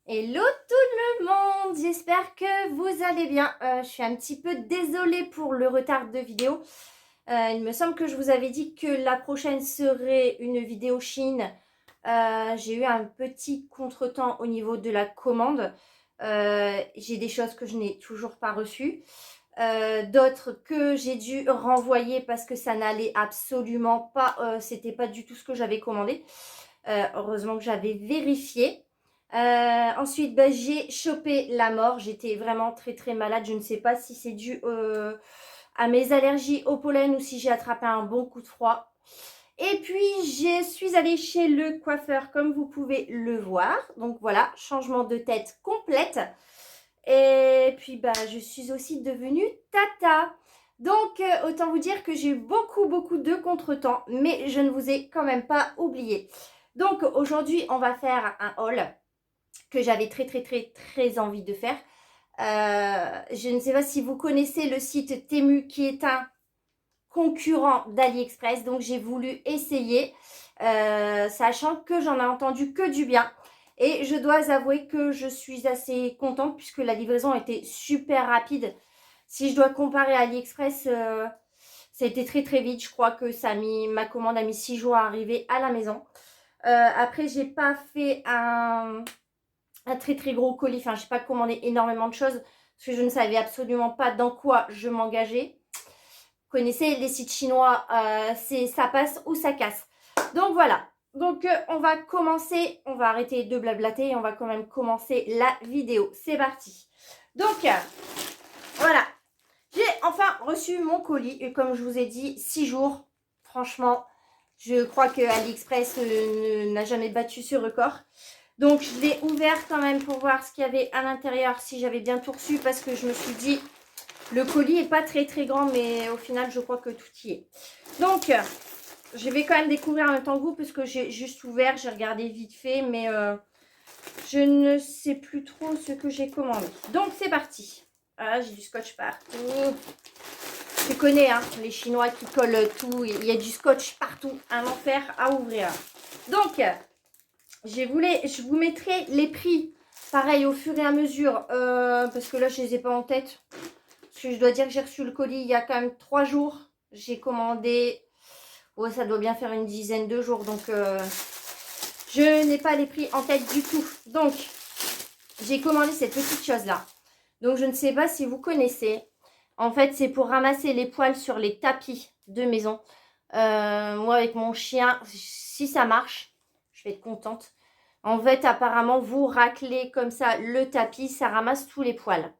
Hello tout le monde, j'espère que vous allez bien. Je suis un petit peu désolée pour le retard de vidéo. Il me semble que je vous avais dit que la prochaine serait une vidéo Chine. J'ai eu un petit contretemps au niveau de la commande. J'ai des choses que je n'ai toujours pas reçues. D'autres que j'ai dû renvoyer parce que ça n'allait absolument pas. C'était pas du tout ce que j'avais commandé. Heureusement que j'avais vérifié. Ensuite, j'ai chopé la mort. J'étais vraiment très très malade. Je ne sais pas si c'est dû à mes allergies au pollen ou si j'ai attrapé un bon coup de froid. Et puis, je suis allée chez le coiffeur, comme vous pouvez le voir. Donc voilà, changement de tête complète. Et puis, je suis aussi devenue tata. Donc, autant vous dire que j'ai eu beaucoup de contretemps, mais je ne vous ai quand même pas oublié. Donc, aujourd'hui, on va faire un haul que j'avais très envie de faire. Je ne sais pas si vous connaissez le site Temu qui est un concurrent d'AliExpress. Donc, j'ai voulu essayer, sachant que j'en ai entendu que du bien. Et je dois avouer que je suis assez contente puisque la livraison était super rapide. Si je dois comparer à AliExpress, ça a été très vite. Je crois que ma commande a mis 6 jours à arriver à la maison. Après, j'ai pas fait un très gros colis. Enfin, j'ai pas commandé énormément de choses parce que je ne savais absolument pas dans quoi je m'engageais. Vous connaissez les sites chinois, ça passe ou ça casse. Donc voilà. Donc on va commencer, on va arrêter de blablater et on va quand même commencer la vidéo. C'est parti. Donc voilà. J'ai enfin reçu mon colis et comme je vous ai dit, 6 jours. Franchement, je crois que AliExpress n'a jamais battu ce record. Donc je l'ai ouvert quand même pour voir ce qu'il y avait à l'intérieur, si j'avais bien tout reçu, parce que je me suis dit, le colis est pas très grand, mais au final je crois que tout y est. Donc je vais quand même découvrir en même temps que vous, parce que j'ai juste ouvert, j'ai regardé vite fait, mais je ne sais plus trop ce que j'ai commandé. Donc c'est parti. Ah, j'ai du scotch partout. Tu connais, hein, les Chinois qui collent tout. Il y a du scotch partout. Un enfer à ouvrir. Donc, je vous mettrai les prix, pareil, au fur et à mesure. Parce que là, je ne les ai pas en tête. Parce que je dois dire que j'ai reçu le colis il y a quand même 3 jours. J'ai commandé... Ouais, ça doit bien faire une dizaine de jours. Donc, je n'ai pas les prix en tête du tout. Donc, j'ai commandé cette petite chose-là. Donc, je ne sais pas si vous connaissez. En fait, c'est pour ramasser les poils sur les tapis de maison. Moi, avec mon chien, si ça marche, je vais être contente. En fait, apparemment, vous raclez comme ça le tapis, ça ramasse tous les poils.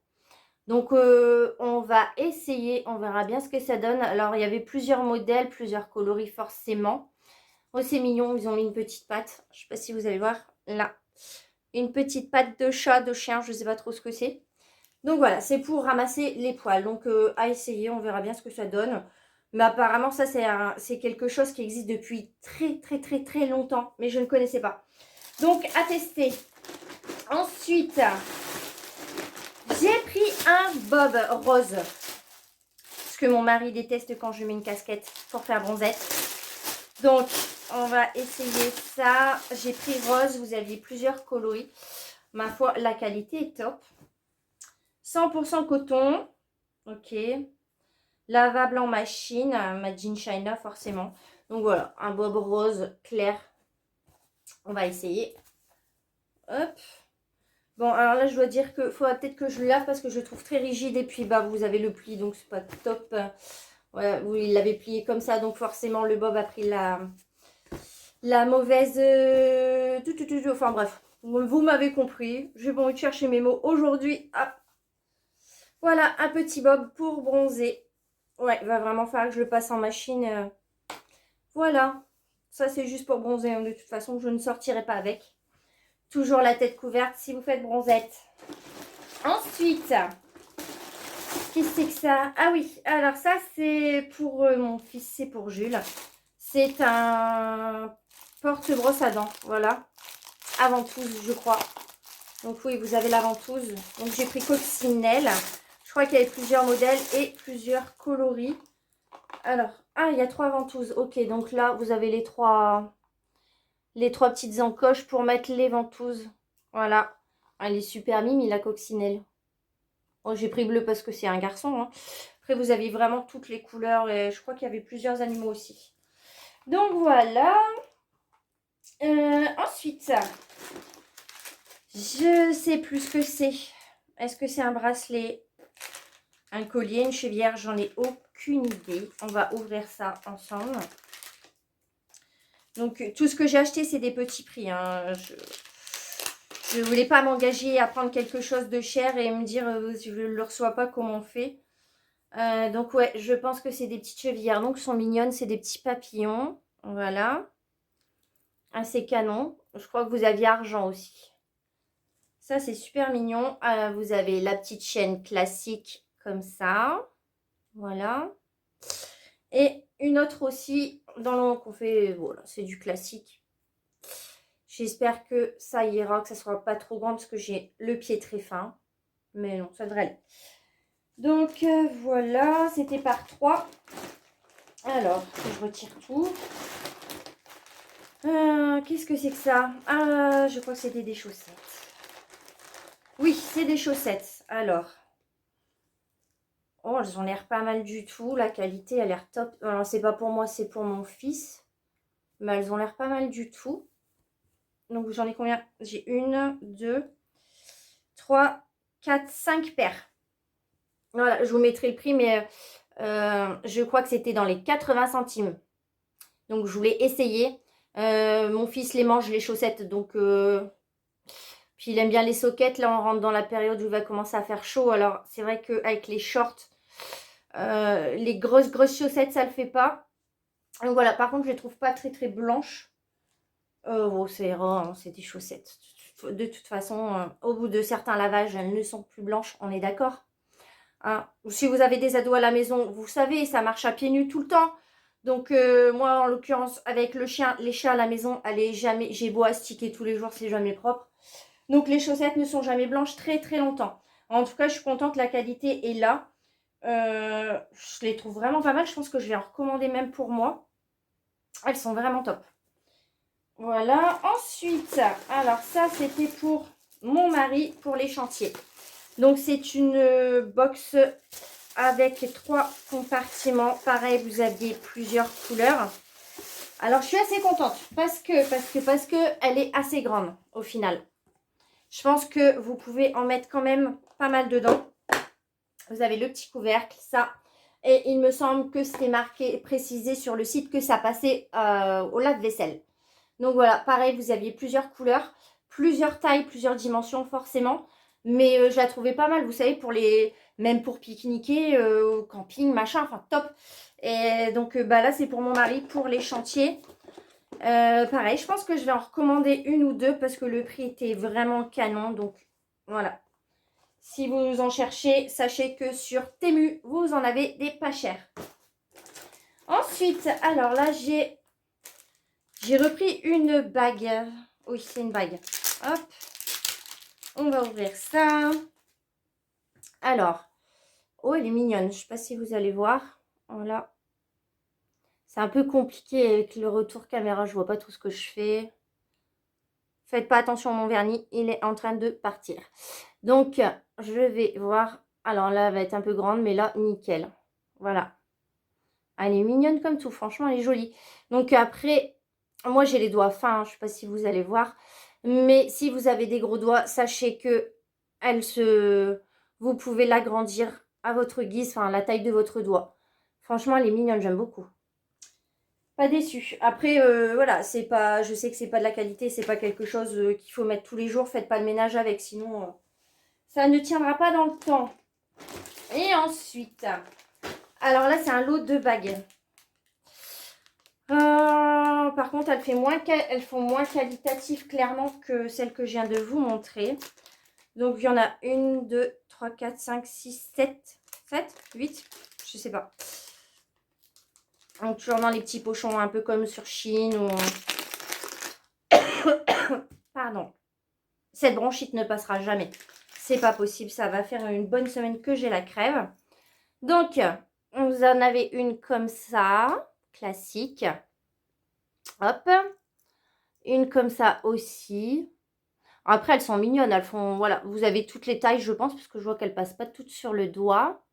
Donc, on va essayer, on verra bien ce que ça donne. Alors, il y avait plusieurs modèles, plusieurs coloris forcément. Oh, c'est mignon, ils ont mis une petite patte. Je ne sais pas si vous allez voir, là. Une petite patte de chat, de chien, je ne sais pas trop ce que c'est. Donc voilà, c'est pour ramasser les poils. Donc à essayer, on verra bien ce que ça donne. Mais apparemment, ça c'est quelque chose qui existe depuis très longtemps. Mais je ne connaissais pas. Donc à tester. Ensuite, j'ai pris un bob rose. Parce que mon mari déteste quand je mets une casquette pour faire bronzette. Donc on va essayer ça. J'ai pris rose, vous aviez plusieurs coloris. Ma foi, la qualité est top. 100% coton. Ok. Lavable en machine, ma Jean China forcément. Donc voilà, un bob rose clair. On va essayer. Hop. Bon, alors là, je dois dire que faudra peut-être que je le lave parce que je le trouve très rigide. Et puis, vous avez le pli, donc c'est pas top. Ouais, vous l'avez plié comme ça, donc forcément, le bob a pris la mauvaise... Enfin bref, vous m'avez compris. J'ai pas envie de chercher mes mots aujourd'hui. Ah. Voilà, un petit bob pour bronzer. Ouais, il va vraiment falloir que je le passe en machine. Voilà, ça c'est juste pour bronzer. De toute façon, je ne sortirai pas avec. Toujours la tête couverte si vous faites bronzette. Ensuite, qu'est-ce que c'est que ça? Ah oui, alors ça c'est pour mon fils, c'est pour Jules. C'est un porte-brosse à dents, voilà. Ventouse, je crois. Donc oui, vous avez la ventouse. Donc j'ai pris coccinelle. Je crois qu'il y avait plusieurs modèles et plusieurs coloris. Alors, il y a 3 ventouses. Ok, donc là, vous avez les trois petites encoches pour mettre les ventouses. Voilà. Elle est super mimi, la coccinelle. Oh, j'ai pris bleu parce que c'est un garçon. Hein. Après, vous avez vraiment toutes les couleurs. Et je crois qu'il y avait plusieurs animaux aussi. Donc, voilà. Ensuite, je sais plus ce que c'est. Est-ce que c'est un bracelet, un collier, une chevillère? J'en ai aucune idée. On va ouvrir ça ensemble. Donc, tout ce que j'ai acheté, c'est des petits prix. Hein. Je ne voulais pas m'engager à prendre quelque chose de cher et me dire je ne le reçois pas, comment on fait. Donc, ouais, je pense que c'est des petites chevillères. Donc, elles sont mignonnes. C'est des petits papillons. Voilà. Assez canon. Je crois que vous aviez argent aussi. Ça, c'est super mignon. Vous avez la petite chaîne classique comme ça. Voilà. Et une autre aussi dans le qu'on fait. Voilà, c'est du classique. J'espère que ça ira, que ça ne sera pas trop grand parce que j'ai le pied très fin. Mais non, ça devrait aller. Donc voilà, c'était par 3. Alors, je retire tout. Qu'est-ce que c'est que ça? Je crois que c'était des chaussettes. Oui, c'est des chaussettes. Alors, oh, elles ont l'air pas mal du tout. La qualité a l'air top. Alors, c'est pas pour moi, c'est pour mon fils. Mais elles ont l'air pas mal du tout. Donc, j'en ai combien? J'ai 1, 2, 3, 4, 5 paires. Voilà, je vous mettrai le prix, mais je crois que c'était dans les 80 centimes. Donc, je voulais essayer. Mon fils les mange, les chaussettes. Donc, puis il aime bien les soquettes. Là, on rentre dans la période où il va commencer à faire chaud. Alors, c'est vrai qu'avec les shorts, les grosses chaussettes, ça le fait pas. Donc, voilà. Par contre, je les trouve pas très, très blanches. Bon, c'est rare, hein, c'est des chaussettes. De toute façon, au bout de certains lavages, elles ne sont plus blanches. On est d'accord? Hein. Si vous avez des ados à la maison, vous savez, ça marche à pieds nus tout le temps. Donc, moi, en l'occurrence, avec le chien, les chiens à la maison, j'ai beau astiquer tous les jours, c'est jamais propre. Donc, les chaussettes ne sont jamais blanches très, très longtemps. En tout cas, je suis contente, la qualité est là. Je les trouve vraiment pas mal. Je pense que je vais en recommander même pour moi. Elles sont vraiment top. Voilà. Ensuite, alors ça, c'était pour mon mari, pour les chantiers. Donc, c'est une box avec 3 compartiments. Pareil, vous aviez plusieurs couleurs. Alors, je suis assez contente parce que elle est assez grande au final. Je pense que vous pouvez en mettre quand même pas mal dedans. Vous avez le petit couvercle, ça. Et il me semble que c'était marqué, précisé sur le site que ça passait au lave-vaisselle. Donc voilà, pareil, vous aviez plusieurs couleurs, plusieurs tailles, plusieurs dimensions forcément. Mais je la trouvais pas mal, vous savez, même pour pique-niquer, au camping, machin, enfin top. Et donc là, c'est pour mon mari, pour les chantiers. Pareil, je pense que je vais en recommander 1 ou 2 parce que le prix était vraiment canon. Donc voilà. Si vous en cherchez, sachez que sur Temu, vous en avez des pas chers. Ensuite, alors là, j'ai repris une bague. Oui, c'est une bague. Hop. On va ouvrir ça. Alors, oh, elle est mignonne. Je ne sais pas si vous allez voir. Voilà. C'est un peu compliqué avec le retour caméra. Je ne vois pas tout ce que je fais. Faites pas attention à mon vernis. Il est en train de partir. Donc, je vais voir. Alors là, elle va être un peu grande, mais là, nickel. Voilà. Elle est mignonne comme tout. Franchement, elle est jolie. Donc après, moi, j'ai les doigts fins. Je ne sais pas si vous allez voir. Mais si vous avez des gros doigts, sachez que vous pouvez l'agrandir à votre guise, enfin la taille de votre doigt. Franchement, elle est mignonne, j'aime beaucoup. Pas déçue. Après, voilà, c'est pas, je sais que c'est pas de la qualité, c'est pas quelque chose qu'il faut mettre tous les jours. Faites pas le ménage avec, sinon ça ne tiendra pas dans le temps. Et ensuite, alors là, c'est un lot de bagues. Par contre, elles font moins qualitatives clairement que celles que je viens de vous montrer. Donc, il y en a 1, 2, 3, 4, 5, 6, 7, 8, je sais pas. Donc, toujours dans les petits pochons, un peu comme sur Shein ou... Pardon. Cette bronchite ne passera jamais. C'est pas possible, ça va faire une bonne semaine que j'ai la crève. Donc, vous en avez une comme ça, classique. Hop. Une comme ça aussi. Après, elles sont mignonnes. Elles font, voilà, vous avez toutes les tailles, je pense, parce que je vois qu'elles passent pas toutes sur le doigt.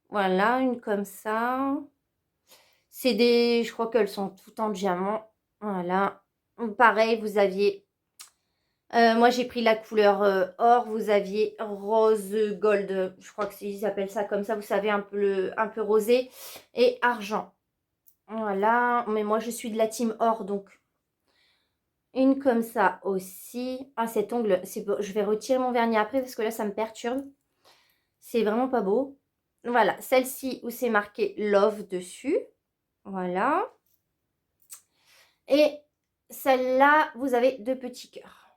Voilà, une comme ça. C'est des, je crois qu'elles sont toutes en diamant. Voilà. Pareil, vous aviez, moi j'ai pris la couleur or, vous aviez rose gold. Je crois qu'ils appellent ça comme ça, vous savez, un peu rosé et argent. Voilà, mais moi je suis de la team or, donc une comme ça aussi. Ah, cet ongle, c'est beau. Je vais retirer mon vernis après parce que là ça me perturbe. C'est vraiment pas beau. Voilà, celle-ci où c'est marqué love dessus. Voilà. Et celle-là, vous avez deux petits cœurs.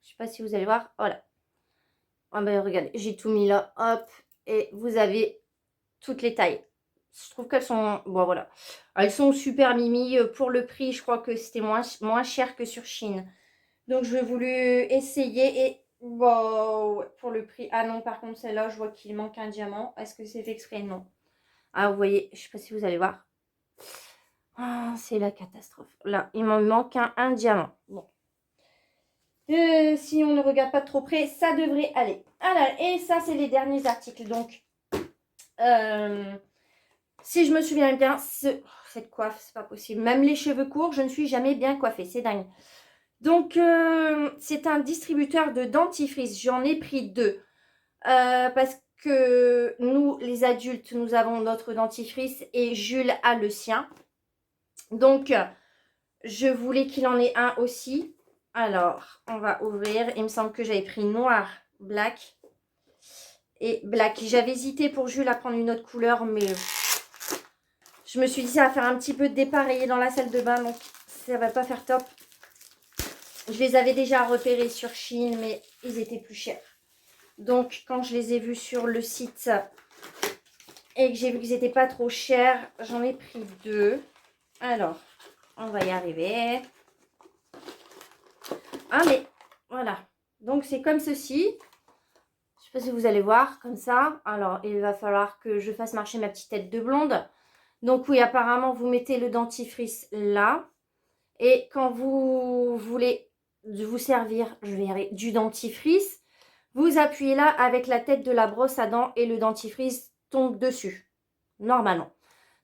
Je sais pas si vous allez voir. Voilà. Ah ben regardez, j'ai tout mis là. Hop. Et vous avez toutes les tailles. Je trouve qu'elles sont... Bon, voilà. Elles sont super mimi. Pour le prix, je crois que c'était moins cher que sur Shein. Donc, je voulu essayer. Et bon, ouais, pour le prix... Ah non, par contre, celle-là, je vois qu'il manque un diamant. Est-ce que c'est fait exprès? Non. Ah, vous voyez, je sais pas si vous allez voir. Ah, c'est la catastrophe. Là, il m'en manque un diamant. Bon. Si on ne regarde pas de trop près, ça devrait aller. Alors, et ça, c'est les derniers articles. Donc, si je me souviens bien, cette coiffe, c'est pas possible. Même les cheveux courts, je ne suis jamais bien coiffée. C'est dingue. Donc, c'est un distributeur de dentifrice. J'en ai pris deux. Parce que nous, les adultes, nous avons notre dentifrice et Jules a le sien. Donc, je voulais qu'il en ait un aussi. Alors, on va ouvrir. Il me semble que j'avais pris noir, black et black. J'avais hésité pour Jules à prendre une autre couleur, mais je me suis dit ça va faire un petit peu dépareillé dans la salle de bain, donc ça va pas faire top. Je les avais déjà repérés sur Shein, mais ils étaient plus chers. Donc, quand je les ai vus sur le site et que j'ai vu qu'ils n'étaient pas trop chers, j'en ai pris deux. Alors, on va y arriver. Ah, mais voilà. Donc, c'est comme ceci. Je sais pas si vous allez voir, comme ça. Alors, il va falloir que je fasse marcher ma petite tête de blonde. Donc, oui, apparemment, vous mettez le dentifrice là. Et quand vous voulez vous servir, je vais y arriver, du dentifrice, vous appuyez là avec la tête de la brosse à dents et le dentifrice tombe dessus. Normalement.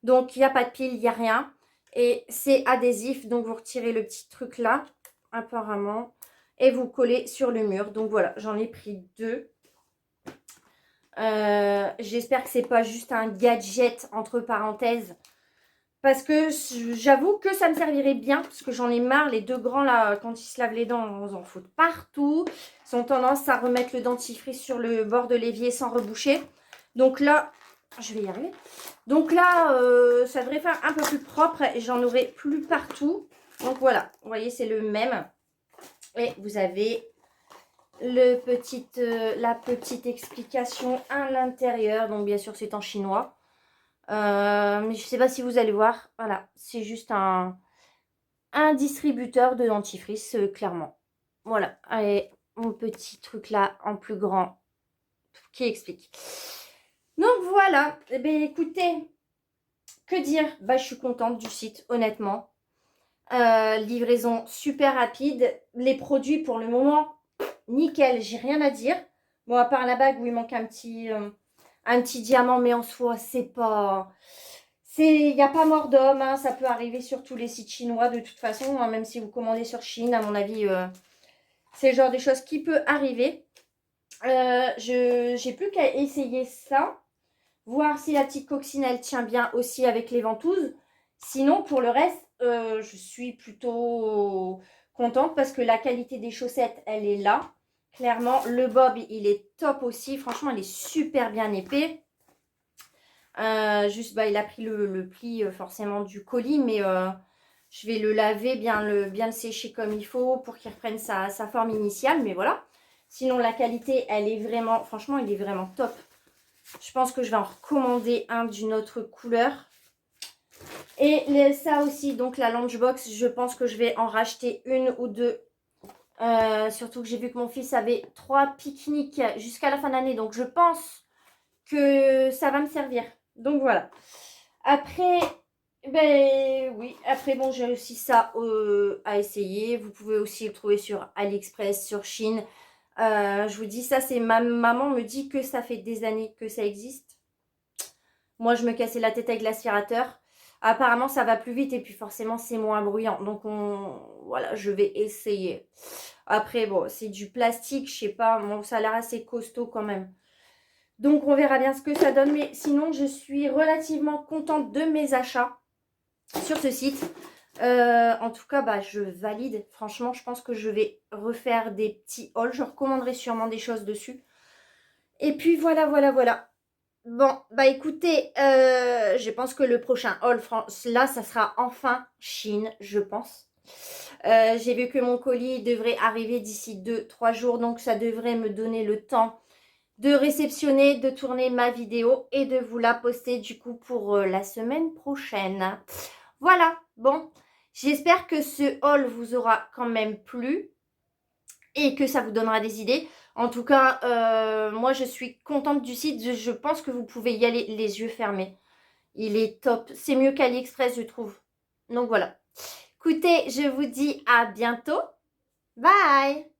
Donc, il n'y a pas de pile, il n'y a rien. Et c'est adhésif. Donc, vous retirez le petit truc là, apparemment. Et vous collez sur le mur. Donc, voilà, j'en ai pris deux. J'espère que c'est pas juste un gadget entre parenthèses. Parce que j'avoue que ça me servirait bien. Parce que j'en ai marre. Les deux grands là, quand ils se lavent les dents, on en fout partout. Ils ont tendance à remettre le dentifrice sur le bord de l'évier sans reboucher. Donc là, je vais y arriver. Donc là, ça devrait faire un peu plus propre. Et j'en aurai plus partout. Donc voilà, vous voyez, c'est le même. Et vous avez la petite explication à l'intérieur. Donc bien sûr, c'est en chinois. Mais je ne sais pas si vous allez voir. Voilà, c'est juste un distributeur de dentifrice, clairement. Voilà, allez, mon petit truc là en plus grand qui explique. Donc voilà, eh bien, écoutez, que dire? Bah, je suis contente du site, honnêtement. Livraison super rapide. Les produits pour le moment, nickel, j'ai rien à dire. Bon, à part la bague où il manque un petit diamant, mais en soi, c'est pas... Il n'y a pas mort d'homme, hein, ça peut arriver sur tous les sites chinois de toute façon, hein, même si vous commandez sur Chine, à mon avis, c'est le genre de choses qui peut arriver. J'ai plus qu'à essayer ça, voir si la petite coxine, elle tient bien aussi avec les ventouses. Sinon, pour le reste, je suis plutôt contente parce que la qualité des chaussettes, elle est là. Clairement, le bob, il est top aussi. Franchement, il est super bien épais. Juste, bah, il a pris le pli forcément du colis, mais je vais le laver, bien le sécher comme il faut pour qu'il reprenne sa forme initiale. Mais voilà. Sinon, la qualité, elle est vraiment, franchement, il est vraiment top. Je pense que je vais en recommander un d'une autre couleur. Et ça aussi, donc la lunchbox, je pense que je vais en racheter une ou deux. Surtout que j'ai vu que mon fils avait 3 pique-niques jusqu'à la fin de l'année. Donc, je pense que ça va me servir. Donc, voilà. Après, Ben oui, après bon, j'ai aussi ça à essayer. Vous pouvez aussi le trouver sur AliExpress, sur Chine. Je vous dis ça, c'est ma maman me dit que ça fait des années que ça existe. Moi, je me cassais la tête avec l'aspirateur. Apparemment, ça va plus vite et puis forcément, c'est moins bruyant. Donc, voilà, je vais essayer. Après, bon, c'est du plastique, je sais pas. Bon, ça a l'air assez costaud quand même. Donc, on verra bien ce que ça donne. Mais sinon, je suis relativement contente de mes achats sur ce site. En tout cas, bah, je valide. Franchement, je pense que je vais refaire des petits hauls. Je recommanderai sûrement des choses dessus. Et puis, voilà, voilà, voilà. Bon, bah écoutez, je pense que le prochain haul, là, ça sera enfin Chine, je pense. J'ai vu que mon colis devrait arriver d'ici 2-3 jours, donc ça devrait me donner le temps de réceptionner, de tourner ma vidéo et de vous la poster du coup pour la semaine prochaine. Voilà, bon, j'espère que ce haul vous aura quand même plu et que ça vous donnera des idées. En tout cas, moi je suis contente du site. Je pense que vous pouvez y aller les yeux fermés. Il est top. C'est mieux qu'AliExpress, je trouve. Donc voilà. Écoutez, je vous dis à bientôt. Bye!